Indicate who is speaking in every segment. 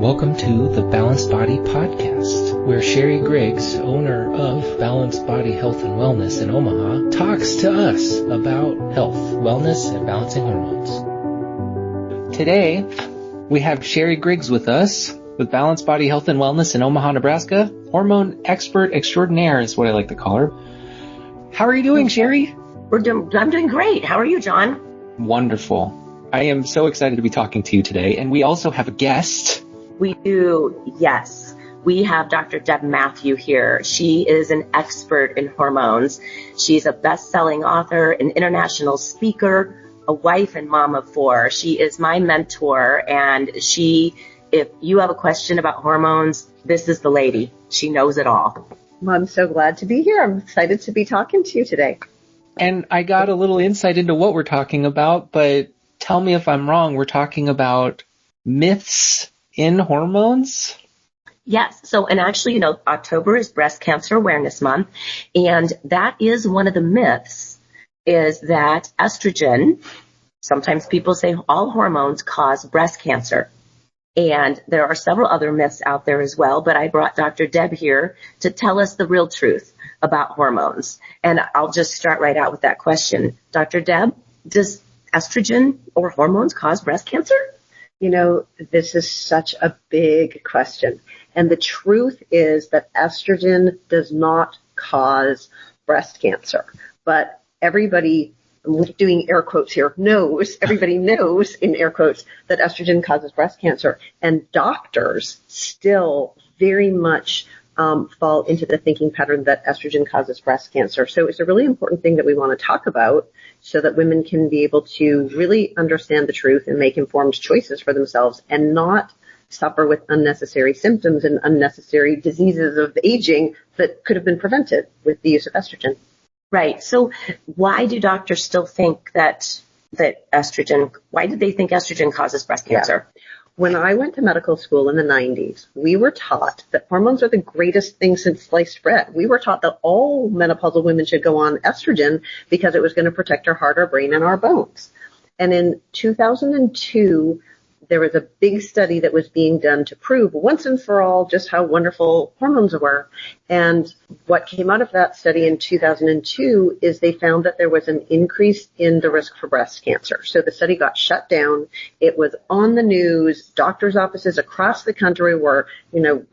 Speaker 1: Welcome to the Balanced Body Podcast, where Sherri Griggs, owner of Balanced Body Health and Wellness in Omaha, talks to us about health, wellness, and balancing hormones. Today, we have Sherri Griggs with us with Balanced Body Health and Wellness in Omaha, Nebraska. Hormone expert extraordinaire is what I like to call her. How are you doing, Sherri?
Speaker 2: I'm doing great. How are you, John?
Speaker 1: Wonderful. I am so excited to be talking to you today. And we also have a guest.
Speaker 2: We do, yes. We have Dr. Deb Mathews here. She is an expert in hormones. She's a best-selling author, an international speaker, a wife and mom of four. She is my mentor, and if you have a question about hormones, this is the lady. She knows it all.
Speaker 3: Well, I'm so glad to be here. I'm excited to be talking to you today.
Speaker 1: And I got a little insight into what we're talking about, but tell me if I'm wrong. We're talking about myths in hormones?
Speaker 2: Yes. So, and actually, October is Breast Cancer Awareness Month. And that is one of the myths, is that estrogen, sometimes people say all hormones cause breast cancer. And there are several other myths out there as well, but I brought Dr. Deb here to tell us the real truth about hormones. And I'll just start right out with that question. Dr. Deb, does estrogen or hormones cause breast cancer?
Speaker 3: This is such a big question. And the truth is that estrogen does not cause breast cancer. But everybody, I'm doing air quotes here, everybody knows in air quotes that estrogen causes breast cancer. And doctors still very much fall into the thinking pattern that estrogen causes breast cancer. So it's a really important thing that we want to talk about so that women can be able to really understand the truth and make informed choices for themselves and not suffer with unnecessary symptoms and unnecessary diseases of aging that could have been prevented with the use of estrogen.
Speaker 2: Right. So why do doctors still think why did they think estrogen causes breast cancer?
Speaker 3: Yeah. When I went to medical school in the 90s, we were taught that hormones are the greatest thing since sliced bread. We were taught that all menopausal women should go on estrogen because it was going to protect our heart, our brain, and our bones. And in 2002, there was a big study that was being done to prove once and for all just how wonderful hormones were. And what came out of that study in 2002 is they found that there was an increase in the risk for breast cancer. So the study got shut down. It was on the news. Doctors' offices across the country were,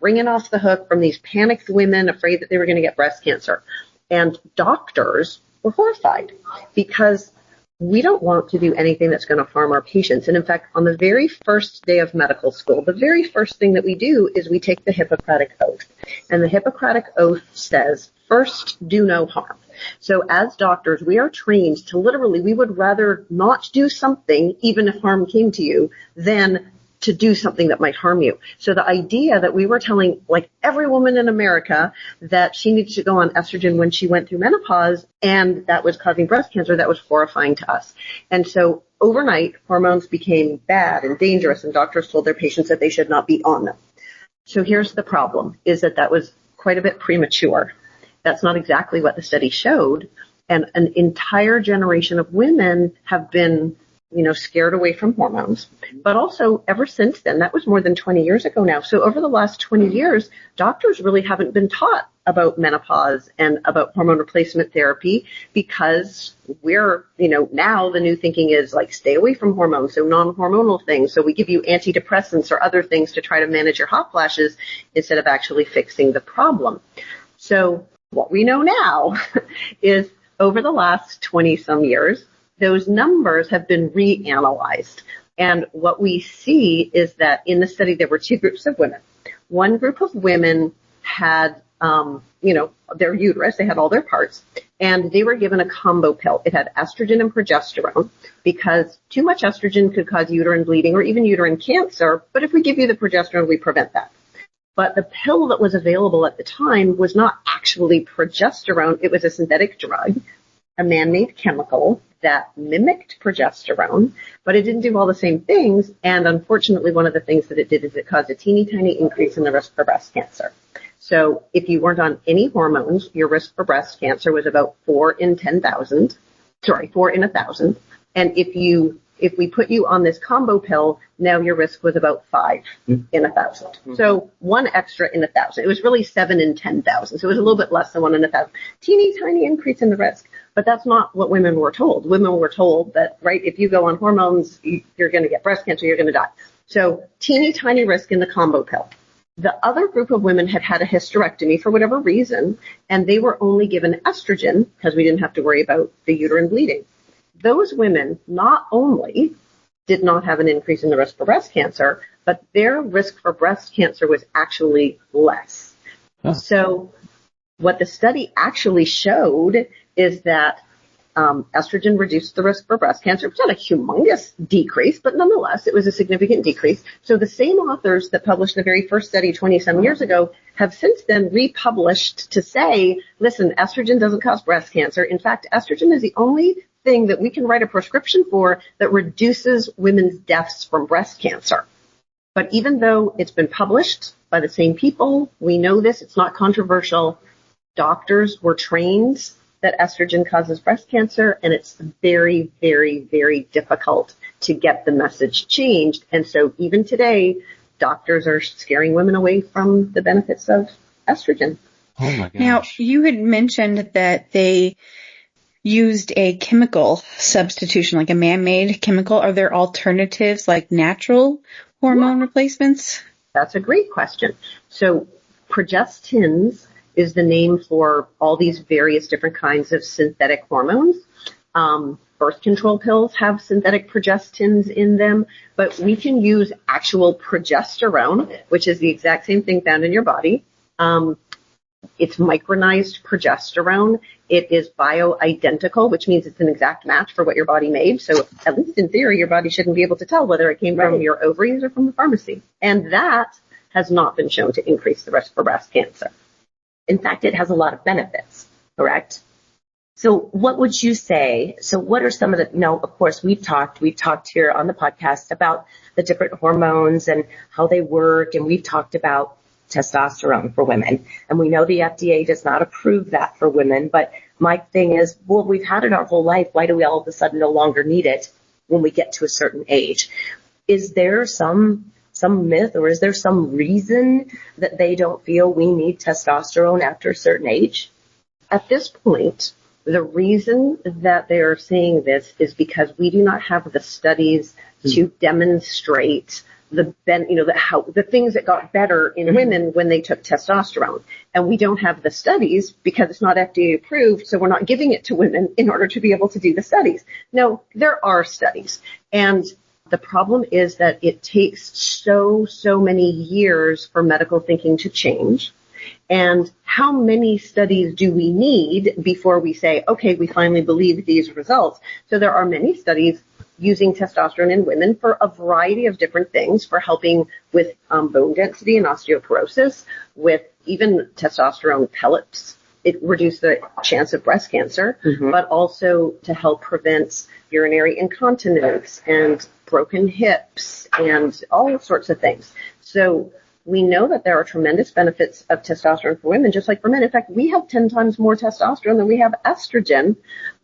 Speaker 3: ringing off the hook from these panicked women afraid that they were going to get breast cancer. And doctors were horrified because we don't want to do anything that's going to harm our patients. And in fact, on the very first day of medical school, the very first thing that we do is we take the Hippocratic Oath. And the Hippocratic Oath says, first, do no harm. So as doctors, we are trained to literally, we would rather not do something, even if harm came to you, than to do something that might harm you. So the idea that we were telling every woman in America that she needed to go on estrogen when she went through menopause and that was causing breast cancer, that was horrifying to us. And so overnight, hormones became bad and dangerous and doctors told their patients that they should not be on them. So here's the problem, is that was quite a bit premature. That's not exactly what the study showed. And an entire generation of women have been scared away from hormones. But also, ever since then, that was more than 20 years ago now. So over the last 20 years, doctors really haven't been taught about menopause and about hormone replacement therapy because we're, now the new thinking is stay away from hormones, so non-hormonal things. So we give you antidepressants or other things to try to manage your hot flashes instead of actually fixing the problem. So what we know now is over the last 20 some years, those numbers have been reanalyzed. And what we see is that in the study, there were two groups of women. One group of women had, their uterus, they had all their parts, and they were given a combo pill. It had estrogen and progesterone because too much estrogen could cause uterine bleeding or even uterine cancer. But if we give you the progesterone, we prevent that. But the pill that was available at the time was not actually progesterone. It was a synthetic drug, a man-made chemical that mimicked progesterone, but it didn't do all the same things. And unfortunately, one of the things that it did is it caused a teeny tiny increase in the risk for breast cancer. So if you weren't on any hormones, your risk for breast cancer was about 4 in 1,000. And if you if we put you on this combo pill, now your risk was about 5 in 1,000. Mm-hmm. So 1 extra in 1,000. It was really 7 in 10,000. So it was a little bit less than 1 in 1,000. Teeny tiny increase in the risk. But that's not what women were told. Women were told that, right, if you go on hormones, you're going to get breast cancer, you're going to die. So teeny tiny risk in the combo pill. The other group of women had had a hysterectomy for whatever reason, and they were only given estrogen because we didn't have to worry about the uterine bleeding. Those women not only did not have an increase in the risk for breast cancer, but their risk for breast cancer was actually less. Huh. So what the study actually showed is that estrogen reduced the risk for breast cancer. It was not a humongous decrease, but nonetheless, it was a significant decrease. So the same authors that published the very first study 20-some years ago have since then republished to say, listen, estrogen doesn't cause breast cancer. In fact, estrogen is the only thing that we can write a prescription for that reduces women's deaths from breast cancer. But even though it's been published by the same people, we know this, it's not controversial. Doctors were trained that estrogen causes breast cancer, and it's very, very, very difficult to get the message changed. And so even today, doctors are scaring women away from the benefits of estrogen.
Speaker 4: Oh my gosh.
Speaker 5: Now, you had mentioned that they used a chemical substitution, like a man-made chemical. Are there alternatives like natural hormone replacements?
Speaker 3: That's a great question. So progestins is the name for all these various different kinds of synthetic hormones. Birth control pills have synthetic progestins in them, but we can use actual progesterone, which is the exact same thing found in your body. It's micronized progesterone. It is bioidentical, which means it's an exact match for what your body made. So at least in theory, your body shouldn't be able to tell whether it came from your ovaries or from the pharmacy. And that has not been shown to increase the risk for breast cancer.
Speaker 2: In fact, it has a lot of benefits, correct? So what would you say? So what are some of the, now, of course, we've talked here on the podcast about the different hormones and how they work, and we've talked about testosterone for women. And we know the FDA does not approve that for women, but my thing is, well, we've had it our whole life. Why do we all of a sudden no longer need it when we get to a certain age? Is there some myth, or is there some reason that they don't feel we need testosterone after a certain age?
Speaker 3: At this point, the reason that they are saying this is because we do not have the studies to demonstrate the things that got better in women when they took testosterone. And we don't have the studies because it's not FDA approved, so we're not giving it to women in order to be able to do the studies. No, there are studies. And the problem is that it takes so many years for medical thinking to change. And how many studies do we need before we say, okay, we finally believe these results? So there are many studies using testosterone in women for a variety of different things, for helping with bone density and osteoporosis, with even testosterone pellets. It reduces the chance of breast cancer, but also to help prevent urinary incontinence and broken hips and all sorts of things. So we know that there are tremendous benefits of testosterone for women, just like for men. In fact, we have 10 times more testosterone than we have estrogen,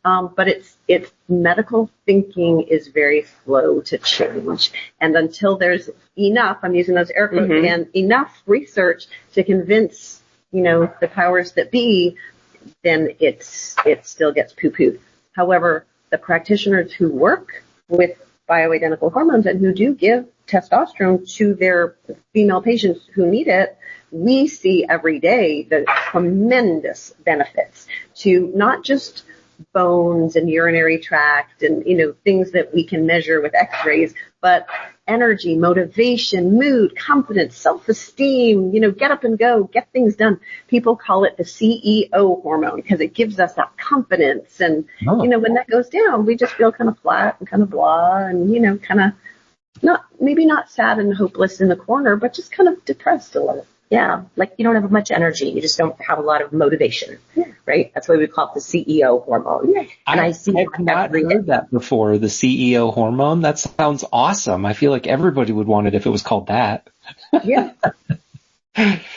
Speaker 3: but it's medical thinking is very slow to change. And until there's enough, I'm using those air quotes again, enough research to convince, the powers that be, then it still gets poo-pooed. However, the practitioners who work with bioidentical hormones and who do give testosterone to their female patients who need it, we see every day the tremendous benefits to not just bones and urinary tract and, things that we can measure with x-rays, but energy, motivation, mood, confidence, self-esteem, get up and go, get things done. People call it the CEO hormone because it gives us that confidence. And, when that goes down, we just feel kind of flat and kind of blah and, kind of maybe not sad and hopeless in the corner, but just kind of depressed a little.
Speaker 2: Yeah, like you don't have much energy. You just don't have a lot of motivation, right? That's why we call it the CEO hormone. Yeah. And
Speaker 4: I've not heard that before, the CEO hormone. That sounds awesome. I feel like everybody would want it if it was called that.
Speaker 3: Yeah.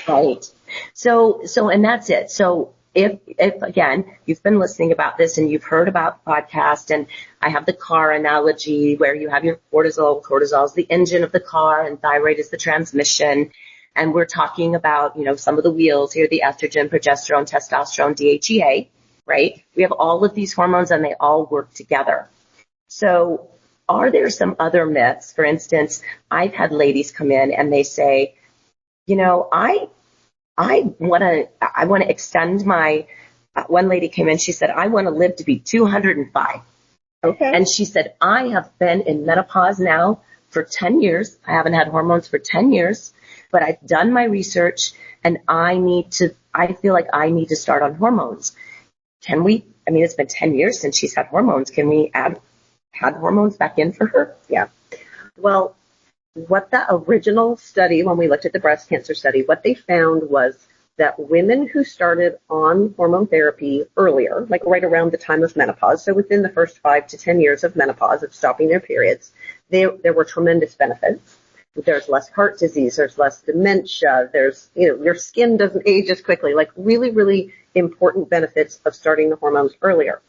Speaker 2: Right. So, and that's it. So if again, you've been listening about this and you've heard about the podcast, and I have the car analogy where you have your cortisol is the engine of the car and thyroid is the transmission. And we're talking about, some of the wheels here, the estrogen, progesterone, testosterone, DHEA, right? We have all of these hormones and they all work together. So are there some other myths? For instance, I've had ladies come in and they say, I want to extend one lady came in, she said, I want to live to be 205.
Speaker 3: Okay.
Speaker 2: And she said, I have been in menopause now for 10 years. I haven't had hormones for 10 years, but I've done my research and I feel like I need to start on hormones. It's been 10 years since she's had hormones. Can we add hormones back in for her?
Speaker 3: Yeah. Well, what the original study, when we looked at the breast cancer study, what they found was that women who started on hormone therapy earlier, like right around the time of menopause, so within the first 5 to 10 years of menopause, of stopping their periods, there were tremendous benefits. There's less heart disease, there's less dementia, your skin doesn't age as quickly, like really, really important benefits of starting the hormones earlier.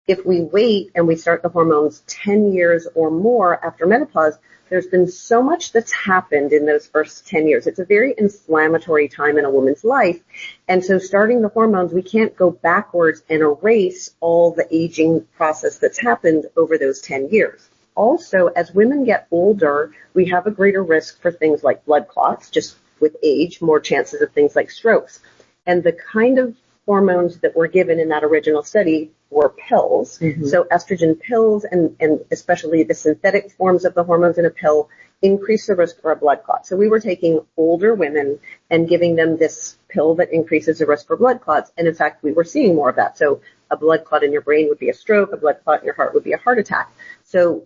Speaker 3: If we wait and we start the hormones 10 years or more after menopause, there's been so much that's happened in those first 10 years. It's a very inflammatory time in a woman's life. And so starting the hormones, we can't go backwards and erase all the aging process that's happened over those 10 years. Also, as women get older, we have a greater risk for things like blood clots, just with age, more chances of things like strokes. And the kind of hormones that were given in that original study were pills. Mm-hmm. So estrogen pills and especially the synthetic forms of the hormones in a pill increase the risk for a blood clot. So we were taking older women and giving them this pill that increases the risk for blood clots. And in fact, we were seeing more of that. So a blood clot in your brain would be a stroke, a blood clot in your heart would be a heart attack. So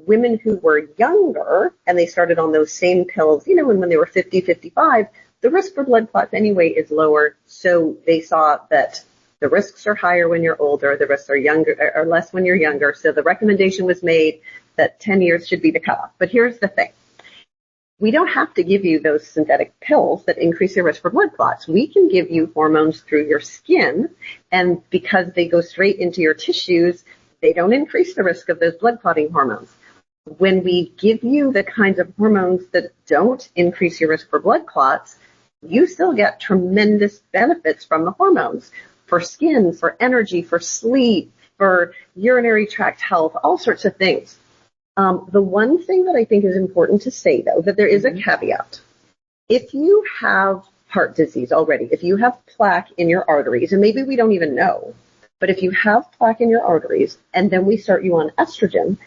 Speaker 3: women who were younger and they started on those same pills, when they were 50, 55, the risk for blood clots anyway is lower. So they saw that the risks are higher when you're older, the risks are less when you're younger. So the recommendation was made that 10 years should be the cutoff. But here's the thing. We don't have to give you those synthetic pills that increase your risk for blood clots. We can give you hormones through your skin, and because they go straight into your tissues, they don't increase the risk of those blood clotting hormones. When we give you the kinds of hormones that don't increase your risk for blood clots, you still get tremendous benefits from the hormones for skin, for energy, for sleep, for urinary tract health, all sorts of things. The one thing that I think is important to say, though, that there is a caveat. If you have heart disease already, if you have plaque in your arteries, and maybe we don't even know, but if you have plaque in your arteries and then we start you on estrogen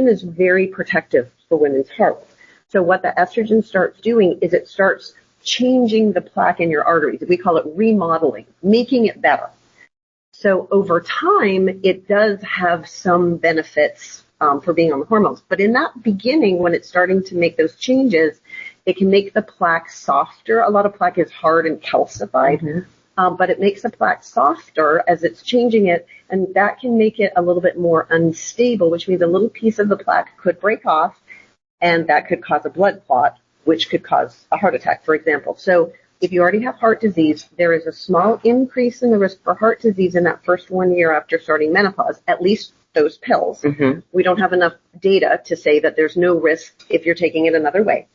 Speaker 3: is very protective for women's health. So what the estrogen starts doing is it starts changing the plaque in your arteries. We call it remodeling, making it better. So over time, it does have some benefits for being on the hormones. But in that beginning, when it's starting to make those changes, it can make the plaque softer. A lot of plaque is hard and calcified, but it makes the plaque softer as it's changing it, and that can make it a little bit more unstable, which means a little piece of the plaque could break off, and that could cause a blood clot, which could cause a heart attack, for example. So if you already have heart disease, there is a small increase in the risk for heart disease in that first 1 year after starting menopause, at least those pills. Mm-hmm. We don't have enough data to say that there's no risk if you're taking it another way.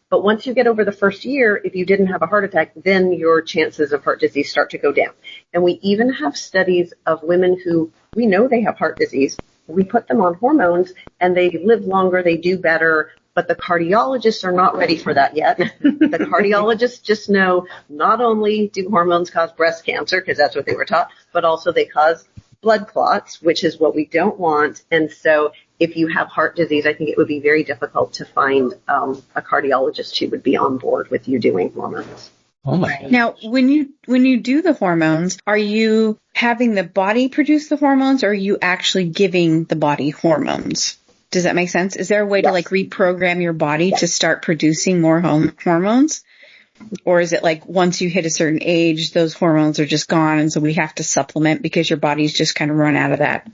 Speaker 3: But once you get over the first year, if you didn't have a heart attack, then your chances of heart disease start to go down. And we even have studies of women who we know they have heart disease. We put them on hormones and they live longer, they do better, but the cardiologists are not ready for that yet. The cardiologists just know not only do hormones cause breast cancer, because that's what they were taught, but also they cause blood clots, which is what we don't want. And so if you have heart disease, I think it would be very difficult to find a cardiologist who would be on board with you doing hormones.
Speaker 4: Oh my God.
Speaker 5: Now, when you do the hormones, are you having the body produce the hormones, or are you actually giving the body hormones? Does that make sense? Is there a way to reprogram your body to start producing more hormones? Or is it like once you hit a certain age, those hormones are just gone, and so we have to supplement because your body's just kind of run out of that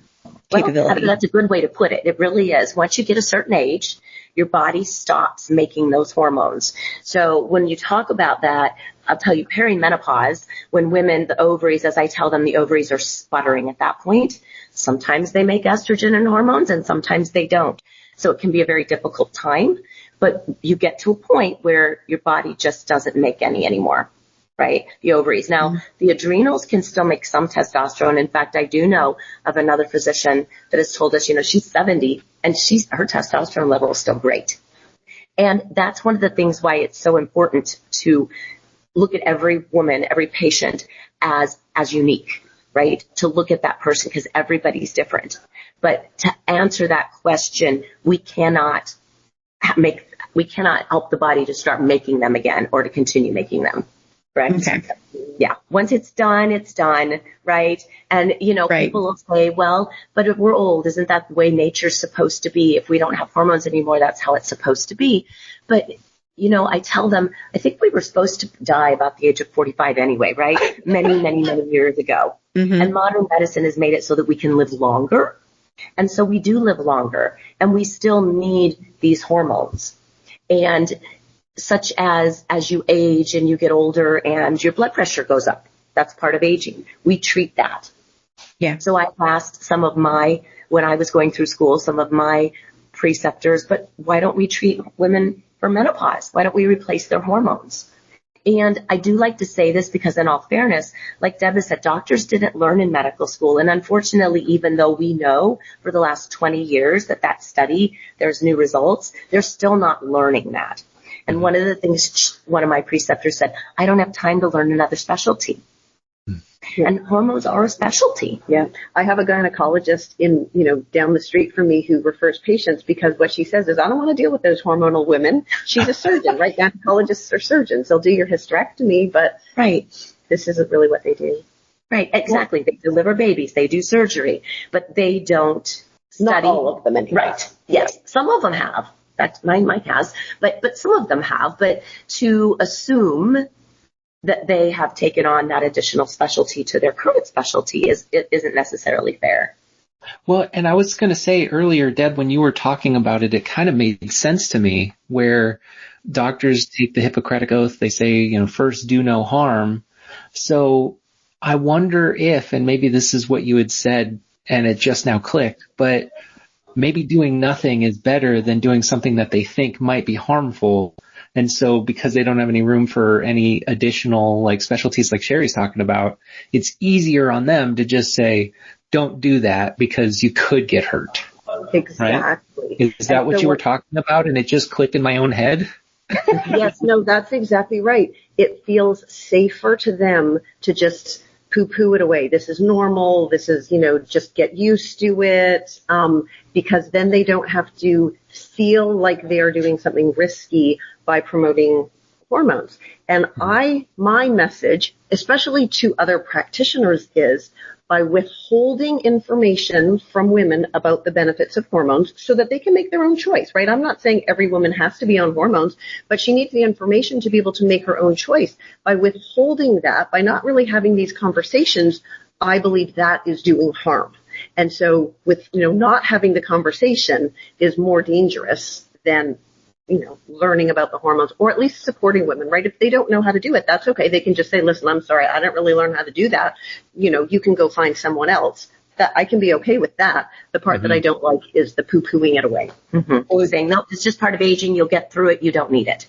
Speaker 5: capability?
Speaker 2: Well, that's a good way to put it. It really is. Once you get a certain age, your body stops making those hormones. So when you talk about that, I'll tell you, perimenopause, when women, the ovaries, as I tell them, the ovaries are sputtering at that point. Sometimes they make estrogen and hormones, and sometimes they don't. So it can be a very difficult time, but you get to a point where your body just doesn't make any anymore, right? The ovaries. Now, the adrenals can still make some testosterone. In fact, I do know of another physician that has told us, she's 70 and her testosterone level is still great. And that's one of the things why it's so important to look at every woman, every patient as unique, right? To look at that person, because everybody's different. But to answer that question, we cannot help the body to start making them again or to continue making them. Correct?
Speaker 5: Okay.
Speaker 2: Yeah. Once it's done, right? And,
Speaker 5: Right.
Speaker 2: People will say, well, but if we're old, isn't that the way nature's supposed to be? If we don't have hormones anymore, that's how it's supposed to be. But, I tell them, I think we were supposed to die about the age of 45 anyway, right? Many, many, many years ago. Mm-hmm. And modern medicine has made it so that we can live longer. And so we do live longer, and we still need these hormones. And such as you age and you get older and your blood pressure goes up. That's part of aging. We treat that.
Speaker 5: Yeah.
Speaker 2: So I asked when I was going through school, some of my preceptors, but why don't we treat women for menopause? Why don't we replace their hormones? And I do like to say this because, in all fairness, like Deb has said, doctors didn't learn in medical school. And unfortunately, even though we know for the last 20 years that study, there's new results, they're still not learning that. And one of the things one of my preceptors said, I don't have time to learn another specialty. Yeah. And hormones are a specialty.
Speaker 3: Yeah. I have a gynecologist down the street from me who refers patients, because what she says is, I don't want to deal with those hormonal women. She's a surgeon, right? Gynecologists are surgeons. They'll do your hysterectomy, but this isn't really what they do.
Speaker 2: Right. Exactly. They deliver babies. They do surgery, but they don't study.
Speaker 3: Not all of them anyway.
Speaker 2: Right. Yes. Some of them have. Mine has, but some of them have. But to assume that they have taken on that additional specialty to their current specialty isn't necessarily fair.
Speaker 4: Well, and I was going to say earlier, Deb, when you were talking about it, it kind of made sense to me, where doctors take the Hippocratic Oath. They say, first do no harm. So I wonder if, and maybe this is what you had said and it just now clicked, but maybe doing nothing is better than doing something that they think might be harmful. And so because they don't have any room for any additional specialties like Sherri's talking about, it's easier on them to just say, don't do that because you could get hurt.
Speaker 3: Exactly.
Speaker 4: Right? Is that what you were talking about? And it just clicked in my own head?
Speaker 3: Yes, no, that's exactly right. It feels safer to them to just poo-poo it away. This is normal. This is, just get used to it. Because then they don't have to feel like they are doing something risky by promoting hormones. And my message, especially to other practitioners, is by withholding information from women about the benefits of hormones so that they can make their own choice, right? I'm not saying every woman has to be on hormones, but she needs the information to be able to make her own choice. By withholding that, by not really having these conversations, I believe that is doing harm. And so with, not having the conversation is more dangerous than, learning about the hormones, or at least supporting women, right? If they don't know how to do it, that's okay. They can just say, listen, I'm sorry, I didn't really learn how to do that. You can go find someone else. That I can be okay with that. The part that I don't like is the poo-pooing it away.
Speaker 2: Or saying, no, it's just part of aging. You'll get through it. You don't need it.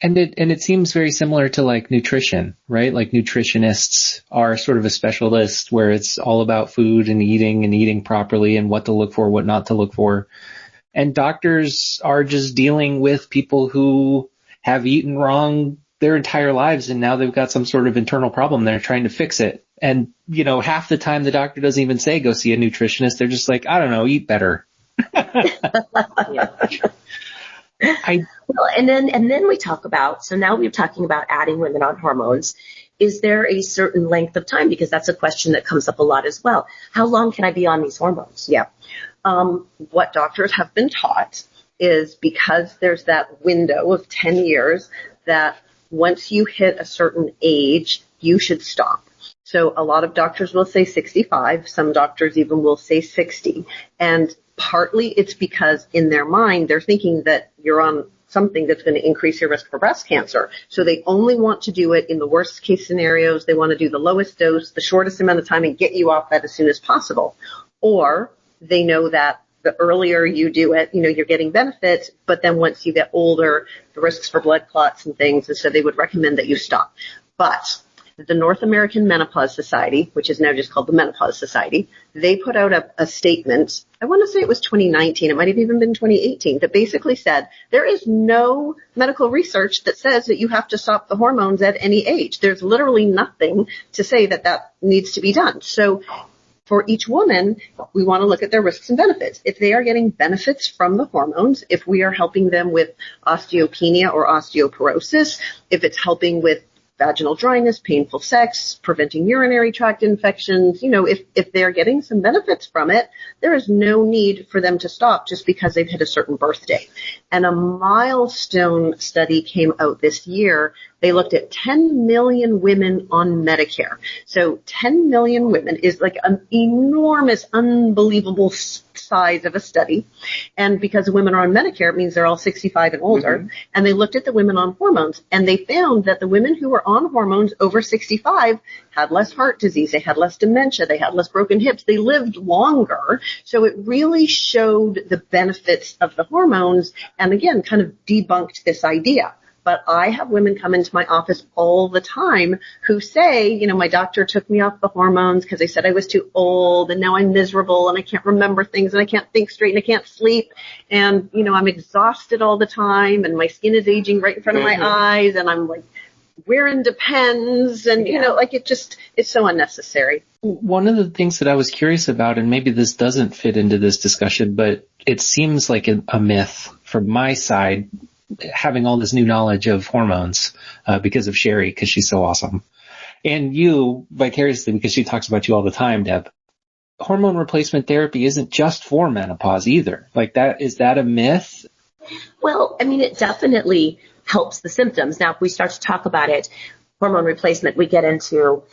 Speaker 4: And it seems very similar to nutrition, right? Like nutritionists are sort of a specialist where it's all about food and eating properly and what to look for, what not to look for. And doctors are just dealing with people who have eaten wrong their entire lives, and now they've got some sort of internal problem. They're trying to fix it. And, half the time the doctor doesn't even say go see a nutritionist. They're just like, I don't know, eat better.
Speaker 2: Well, and then we talk about, so now we're talking about adding women on hormones. Is there a certain length of time? Because that's a question that comes up a lot as well. How long can I be on these hormones?
Speaker 3: Yeah. What doctors have been taught is, because there's that window of 10 years, that once you hit a certain age, you should stop. So a lot of doctors will say 65. Some doctors even will say 60. And partly it's because in their mind, they're thinking that you're on something that's going to increase your risk for breast cancer. So they only want to do it in the worst case scenarios. They want to do the lowest dose, the shortest amount of time, and get you off that as soon as possible. Or they know that the earlier you do it, you're getting benefits, but then once you get older, the risks for blood clots and things, and so they would recommend that you stop. But the North American Menopause Society, which is now just called the Menopause Society, they put out a statement, I want to say it was 2019, it might have even been 2018, that basically said there is no medical research that says that you have to stop the hormones at any age. There's literally nothing to say that needs to be done. So for each woman, we want to look at their risks and benefits. If they are getting benefits from the hormones, if we are helping them with osteopenia or osteoporosis, if it's helping with vaginal dryness, painful sex, preventing urinary tract infections, if they're getting some benefits from it, there is no need for them to stop just because they've hit a certain birthday. And a milestone study came out this year. They looked at 10 million women on Medicare. So 10 million women is like an enormous, unbelievable size of a study. And because women are on Medicare, it means they're all 65 and older. Mm-hmm. And they looked at the women on hormones, and they found that the women who were on hormones over 65 had less heart disease, they had less dementia, they had less broken hips, they lived longer. So it really showed the benefits of the hormones, and again, kind of debunked this idea. But I have women come into my office all the time who say, my doctor took me off the hormones because they said I was too old, and now I'm miserable and I can't remember things and I can't think straight and I can't sleep. And, I'm exhausted all the time and my skin is aging right in front of my eyes, and I'm like wearing Depends, and, it's so unnecessary.
Speaker 4: One of the things that I was curious about, and maybe this doesn't fit into this discussion, but it seems like a myth from my side, having all this new knowledge of hormones because of Sherri, because she's so awesome. And you, vicariously, because she talks about you all the time, Deb. Hormone replacement therapy isn't just for menopause either. Is that a myth?
Speaker 2: Well, it definitely helps the symptoms. Now, if we start to talk about it, hormone replacement, we get into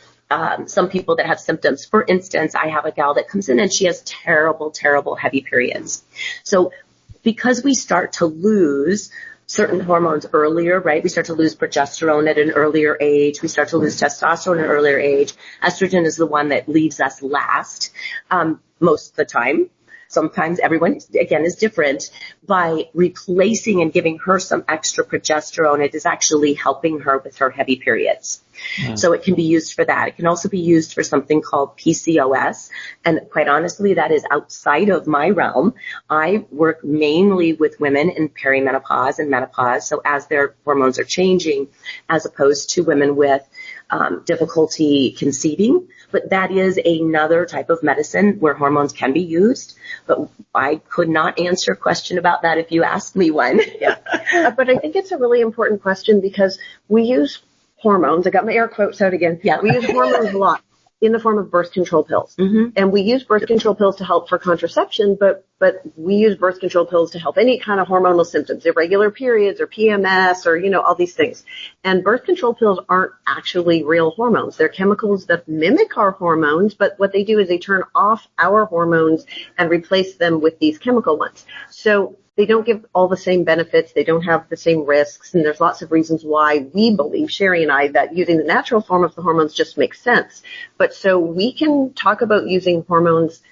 Speaker 2: some people that have symptoms. For instance, I have a gal that comes in and she has terrible, terrible heavy periods. So because we start to lose certain hormones earlier, right? We start to lose progesterone at an earlier age. We start to lose testosterone at an earlier age. Estrogen is the one that leaves us last most of the time. Sometimes everyone, again, is different. By replacing and giving her some extra progesterone, it is actually helping her with her heavy periods. Mm. So it can be used for that. It can also be used for something called PCOS. And quite honestly, that is outside of my realm. I work mainly with women in perimenopause and menopause. So as their hormones are changing, as opposed to women with difficulty conceiving. But that is another type of medicine where hormones can be used. But I could not answer a question about that if you asked me one.
Speaker 3: Yeah. But I think it's a really important question because we use hormones. I got my air quotes out again. Yeah. We use hormones a lot in the form of birth control pills. Mm-hmm. And we use birth control pills to help for contraception, but we use birth control pills to help any kind of hormonal symptoms, irregular periods or PMS or, all these things. And birth control pills aren't actually real hormones. They're chemicals that mimic our hormones, but what they do is they turn off our hormones and replace them with these chemical ones. So they don't give all the same benefits. They don't have the same risks. And there's lots of reasons why we believe, Sherri and I, that using the natural form of the hormones just makes sense. But so we can talk about using hormones,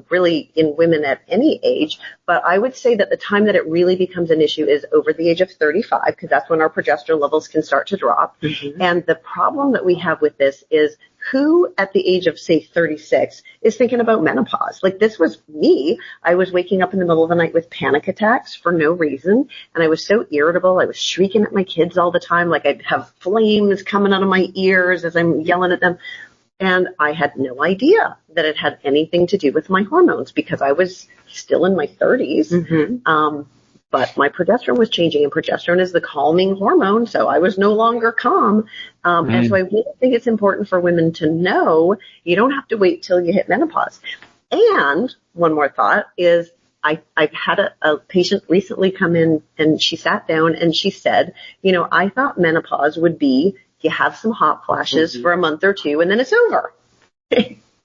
Speaker 3: really in women at any age. But I would say that the time that it really becomes an issue is over the age of 35, because that's when our progesterone levels can start to drop. Mm-hmm. And the problem that we have with this is who at the age of, say, 36 is thinking about menopause? This was me. I was waking up in the middle of the night with panic attacks for no reason. And I was so irritable. I was shrieking at my kids all the time. I'd have flames coming out of my ears as I'm yelling at them. And I had no idea that it had anything to do with my hormones because I was still in my 30s. Mm-hmm. But my progesterone was changing, and progesterone is the calming hormone, so I was no longer calm. And so I really think it's important for women to know you don't have to wait till you hit menopause. And one more thought is I've had a patient recently come in, and she sat down and she said, I thought menopause would be you have some hot flashes for a month or two and then it's over.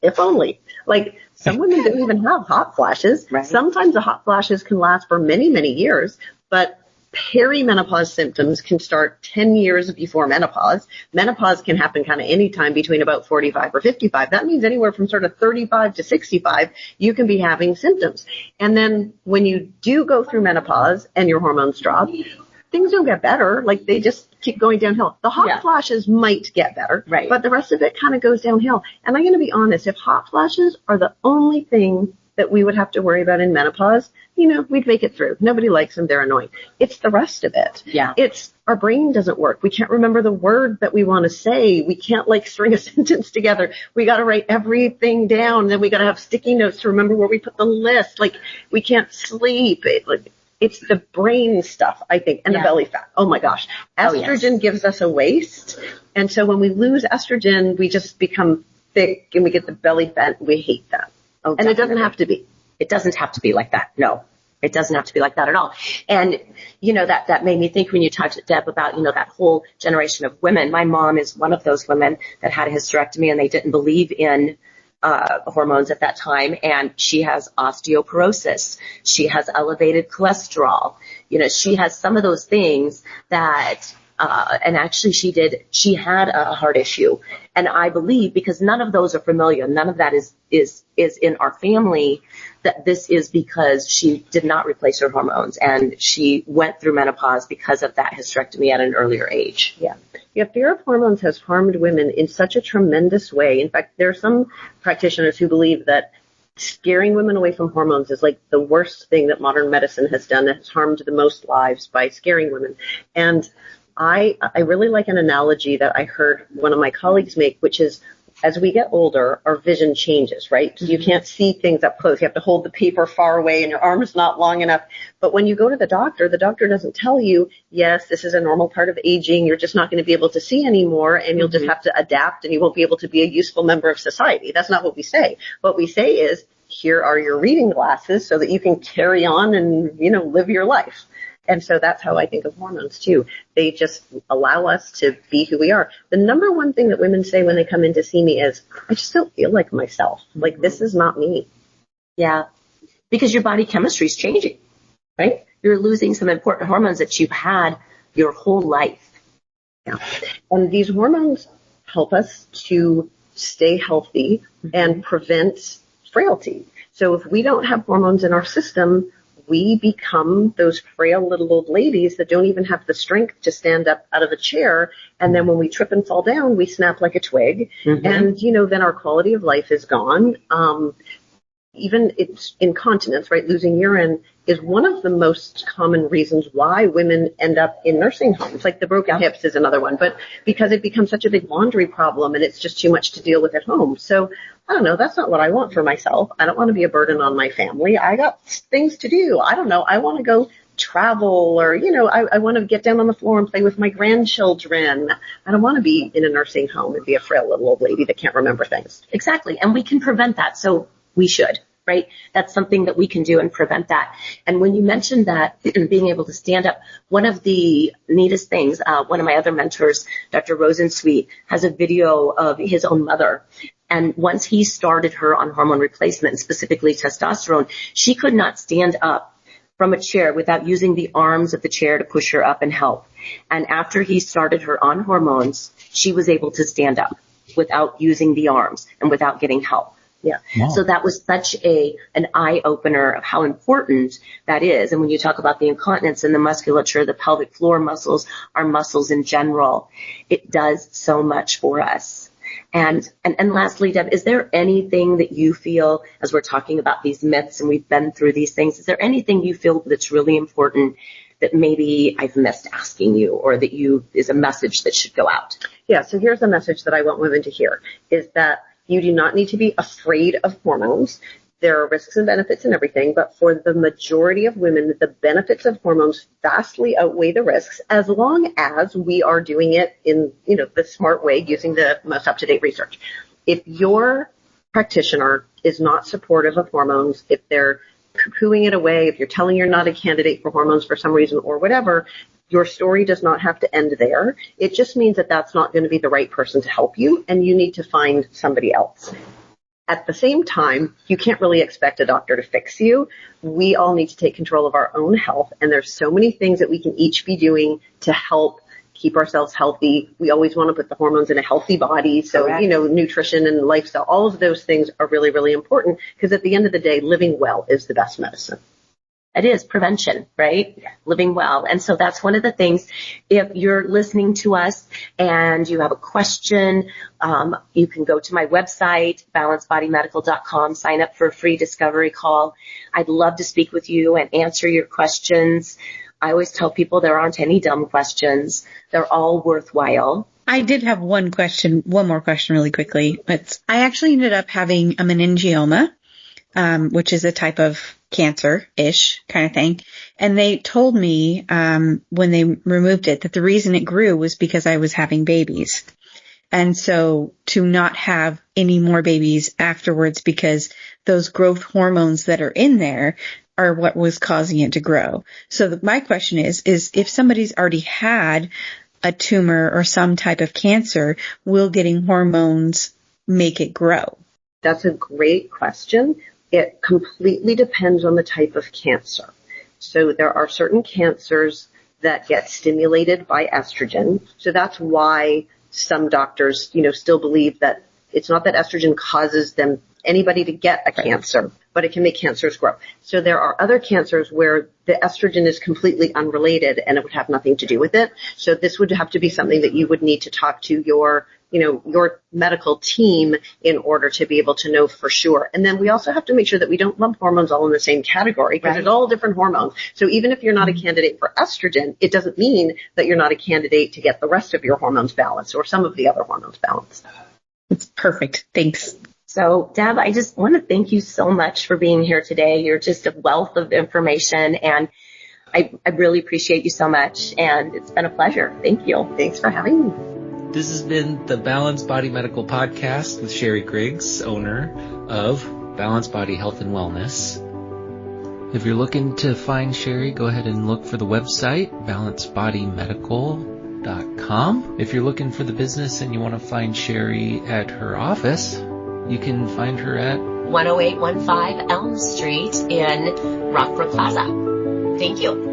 Speaker 3: if only. Like, some women don't even have hot flashes.
Speaker 2: Right.
Speaker 3: Sometimes the hot flashes can last for many, many years, but perimenopause symptoms can start 10 years before menopause. Menopause can happen kind of any time between about 45 or 55. That means anywhere from sort of 35 to 65, you can be having symptoms. And then when you do go through menopause and your hormones drop, things don't get better. Like, they just keep going downhill. The hot flashes might get better,
Speaker 2: right,
Speaker 3: but the rest of it kind of goes downhill. And I'm going to be honest, if hot flashes are the only thing that we would have to worry about in menopause, we'd make it through. Nobody likes them. They're annoying. It's the rest of it.
Speaker 2: Yeah.
Speaker 3: It's our brain doesn't work. We can't remember the word that we want to say. We can't string a sentence together. We got to write everything down. Then we got to have sticky notes to remember where we put the list. Like, we can't sleep. It's the brain stuff, I think, and the belly fat. Oh my gosh. Estrogen gives us a waist. And so when we lose estrogen, we just become thick and we get the belly fat. We hate that.
Speaker 2: Oh,
Speaker 3: and it doesn't have to be.
Speaker 2: It doesn't have to be like that. No, it doesn't have to be like that at all. And, that made me think when you talked to Deb about, that whole generation of women. My mom is one of those women that had a hysterectomy and they didn't believe in hormones at that time, and she has osteoporosis. She has elevated cholesterol. She has some of those things that, and actually she had a heart issue. And I believe, because none of those are familiar, none of that is in our family, that this is because she did not replace her hormones and she went through menopause because of that hysterectomy at an earlier age.
Speaker 3: Yeah. Fear of hormones has harmed women in such a tremendous way. In fact, there are some practitioners who believe that scaring women away from hormones is like the worst thing that modern medicine has done. That has harmed the most lives by scaring women. And I really like an analogy that I heard one of my colleagues make, which is, as we get older, our vision changes, right? Mm-hmm. You can't see things up close. You have to hold the paper far away and your arm's not long enough. But when you go to the doctor doesn't tell you, yes, this is a normal part of aging. You're just not going to be able to see anymore and you'll just have to adapt and you won't be able to be a useful member of society. That's not what we say. What we say is, here are your reading glasses so that you can carry on and, live your life. And so that's how I think of hormones too. They just allow us to be who we are. The number one thing that women say when they come in to see me is, I just don't feel like myself. Like, this is not me.
Speaker 2: Yeah. Because your body chemistry is changing, right? You're losing some important hormones that you've had your whole life.
Speaker 3: Yeah. And these hormones help us to stay healthy and prevent frailty. So if we don't have hormones in our system, we become those frail little old ladies that don't even have the strength to stand up out of a chair. And then when we trip and fall down, we snap like a twig. Mm-hmm. And, then our quality of life is gone. Even it's incontinence, right? Losing urine is one of the most common reasons why women end up in nursing homes. Like, the broken hips is another one, but because it becomes such a big laundry problem and it's just too much to deal with at home. So I don't know. That's not what I want for myself. I don't want to be a burden on my family. I got things to do. I don't know. I want to go travel or, I want to get down on the floor and play with my grandchildren. I don't want to be in a nursing home and be a frail little old lady that can't remember things.
Speaker 2: Exactly. And we can prevent that. So we should. Right? That's something that we can do and prevent that. And when you mentioned that, being able to stand up, one of the neatest things, one of my other mentors, Dr. Rosensweet, has a video of his own mother. And once he started her on hormone replacement, specifically testosterone, she could not stand up from a chair without using the arms of the chair to push her up and help. And after he started her on hormones, she was able to stand up without using the arms and without getting help. Yeah. Wow. So that was such an eye opener of how important that is. And when you talk about the incontinence and the musculature, the pelvic floor muscles, our muscles in general, it does so much for us. And lastly, Deb, is there anything that you feel, as we're talking about these myths and we've been through these things, is there anything you feel that's really important that maybe I've missed asking you, or that is a message that should go out?
Speaker 3: Yeah. So here's the message that I want women to hear, is that you do not need to be afraid of hormones. There are risks and benefits and everything, but for the majority of women, the benefits of hormones vastly outweigh the risks, as long as we are doing it in, the smart way, using the most up-to-date research. If your practitioner is not supportive of hormones, if they're poo-pooing it away, if you're telling you're not a candidate for hormones for some reason or whatever, your story does not have to end there. It just means that that's not going to be the right person to help you, and you need to find somebody else. At the same time, you can't really expect a doctor to fix you. We all need to take control of our own health, and there's so many things that we can each be doing to help keep ourselves healthy. We always want to put the hormones in a healthy body. So,
Speaker 2: Correct.
Speaker 3: Nutrition and lifestyle, all of those things are really, really important because at the end of the day, living well is the best medicine.
Speaker 2: It is prevention, right? Yeah. Living well. And so that's one of the things. If you're listening to us and you have a question, you can go to my website, balancedbodymedical.com, sign up for a free discovery call. I'd love to speak with you and answer your questions. I always tell people there aren't any dumb questions. They're all worthwhile.
Speaker 5: I did have one more question really quickly. I actually ended up having a meningioma, which is a type of cancer-ish kind of thing. And they told me, when they removed it, that the reason it grew was because I was having babies. And so to not have any more babies afterwards because those growth hormones that are in there are what was causing it to grow. So my question is if somebody's already had a tumor or some type of cancer, will getting hormones make it grow?
Speaker 3: That's a great question. It completely depends on the type of cancer. So there are certain cancers that get stimulated by estrogen. So that's why some doctors, still believe that it's not that estrogen causes anybody to get a cancer, but it can make cancers grow. So there are other cancers where the estrogen is completely unrelated and it would have nothing to do with it. So this would have to be something that you would need to talk to your medical team in order to be able to know for sure. And then we also have to make sure that we don't lump hormones all in the same category because There's all different hormones. So even if you're not a candidate for estrogen, it doesn't mean that you're not a candidate to get the rest of your hormones balanced or some of the other hormones balanced.
Speaker 5: It's perfect. Thanks.
Speaker 2: So, Deb, I just want to thank you so much for being here today. You're just a wealth of information, and I really appreciate you so much, and it's been a pleasure. Thank you.
Speaker 3: Thanks for having me.
Speaker 1: This has been the Balanced Body Medical Podcast with Sherri Griggs, owner of Balanced Body Health and Wellness. If you're looking to find Sherri, go ahead and look for the website, balancedbodymedical.com. If you're looking for the business and you want to find Sherri at her office, you can find her at
Speaker 2: 10815 Elm Street in Rockbrook Plaza. Thank you.